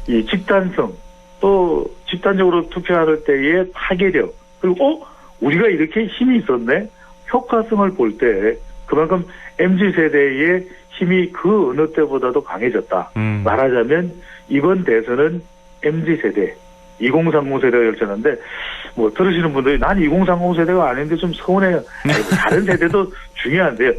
이 집단성 또 집단적으로 투표할 때의 파괴력 그리고 우리가 이렇게 힘이 있었네 효과성을 볼 때 그만큼 MZ세대의 힘이 그 어느 때보다도 강해졌다. 말하자면 이번 대선은 MZ세대 2030 세대가 결정하는데 뭐 들으시는 분들이 난 2030 세대가 아닌데 좀 서운해요. 다른 세대도 중요한데요.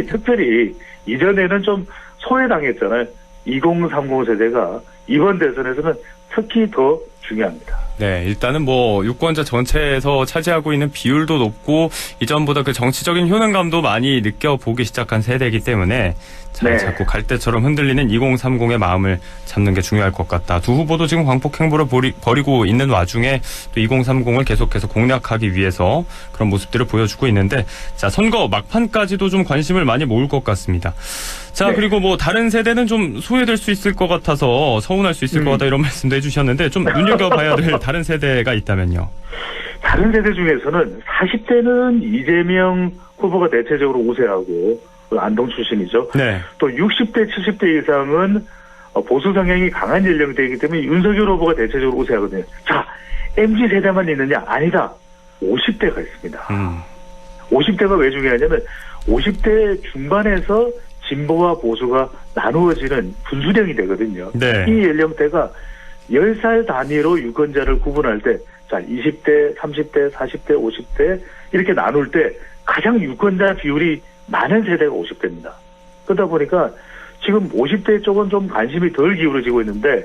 특별히 이전에는 좀 소외당했잖아요. 2030 세대가 이번 대선에서는 특히 더 중요합니다. 네, 일단은 뭐 유권자 전체에서 차지하고 있는 비율도 높고 이전보다 그 정치적인 효능감도 많이 느껴보기 시작한 세대이기 때문에 자꾸 갈대처럼 흔들리는 2030의 마음을 잡는 게 중요할 것 같다. 두 후보도 지금 광폭 행보를 벌이고 있는 와중에 또 2030을 계속해서 공략하기 위해서 그런 모습들을 보여주고 있는데 자 선거 막판까지도 좀 관심을 많이 모을 것 같습니다. 자 그리고 뭐 다른 세대는 좀 소외될 수 있을 것 같아서 서운할 수 있을 것 같다 이런 말씀도 해주셨는데 좀 눈여겨봐야 될 다른 세대가 있다면요. 다른 세대 중에서는 40대는 이재명 후보가 대체적으로 우세하고 안동 출신이죠. 네. 또 60대, 70대 이상은 보수 성향이 강한 연령대이기 때문에 윤석열 후보가 대체적으로 우세하거든요. 자, MZ세대만 있느냐? 아니다. 50대가 있습니다. 50대가 왜 중요하냐면 50대 중반에서 진보와 보수가 나누어지는 분수령이 되거든요. 네. 이 연령대가 10살 단위로 유권자를 구분할 때, 자, 20대, 30대, 40대, 50대, 이렇게 나눌 때 가장 유권자 비율이 많은 세대가 50대입니다. 그러다 보니까 지금 50대 쪽은 좀 관심이 덜 기울어지고 있는데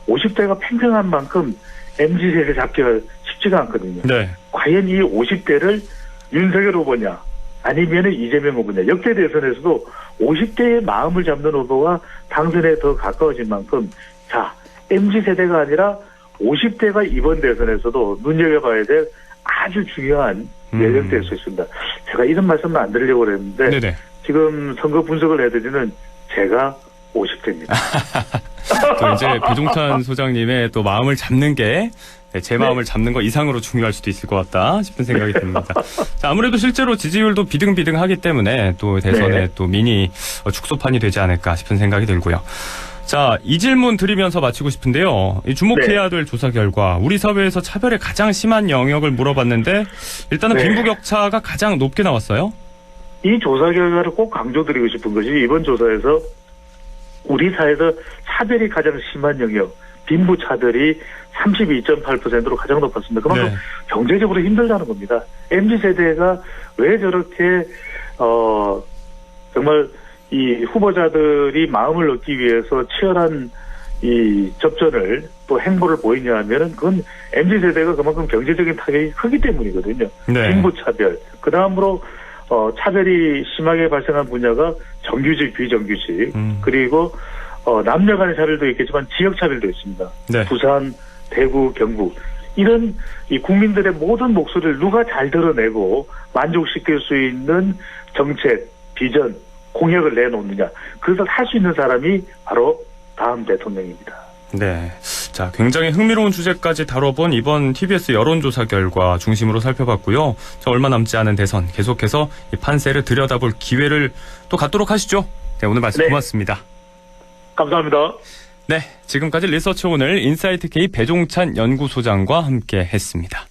50대가 팽팽한 만큼 MZ세대 잡기가 쉽지가 않거든요. 네. 과연 이 50대를 윤석열 후보냐 아니면 이재명 후보냐. 역대 대선에서도 50대의 마음을 잡는 후보가 당선에 더 가까워진 만큼 자 MZ세대가 아니라 50대가 이번 대선에서도 눈여겨봐야 될 아주 중요한 연령대일 수 있습니다. 제가 이런 말씀은 안 드리려고 그랬는데 네네. 지금 선거 분석을 해드리는 제가 50대입니다. 또 이제 배종찬 소장님의 또 마음을 잡는 게 제 마음을 잡는 거 이상으로 중요할 수도 있을 것 같다 싶은 생각이 듭니다. 자, 아무래도 실제로 지지율도 비등비등하기 때문에 또 대선에 또 미니 축소판이 되지 않을까 싶은 생각이 들고요. 자, 이 질문 드리면서 마치고 싶은데요. 이 주목해야 될 조사 결과 우리 사회에서 차별이 가장 심한 영역을 물어봤는데 일단은 빈부격차가 가장 높게 나왔어요. 이 조사 결과를 꼭 강조드리고 싶은 것이 이번 조사에서 우리 사회에서 차별이 가장 심한 영역, 빈부 차별이 32.8%로 가장 높았습니다. 그만큼 네. 경제적으로 힘들다는 겁니다. MZ세대가 왜 저렇게 정말 이 후보자들이 마음을 얻기 위해서 치열한 이 접전을 또 행보를 보이냐 하면은 그건 MZ세대가 그만큼 경제적인 타격이 크기 때문이거든요. 네. 빈부차별. 그 다음으로 차별이 심하게 발생한 분야가 정규직, 비정규직. 그리고 남녀 간의 차별도 있겠지만 지역 차별도 있습니다. 네. 부산, 대구, 경북. 이런 이 국민들의 모든 목소리를 누가 잘 드러내고 만족시킬 수 있는 정책, 비전, 공약을 내놓느냐. 그래서 할 수 있는 사람이 바로 다음 대통령입니다. 네. 자, 굉장히 흥미로운 주제까지 다뤄본 이번 TBS 여론조사 결과 중심으로 살펴봤고요. 자, 얼마 남지 않은 대선 계속해서 이 판세를 들여다볼 기회를 또 갖도록 하시죠. 네, 오늘 말씀 네. 고맙습니다. 감사합니다. 네, 지금까지 리서치 오늘 인사이트 K 배종찬 연구소장과 함께 했습니다.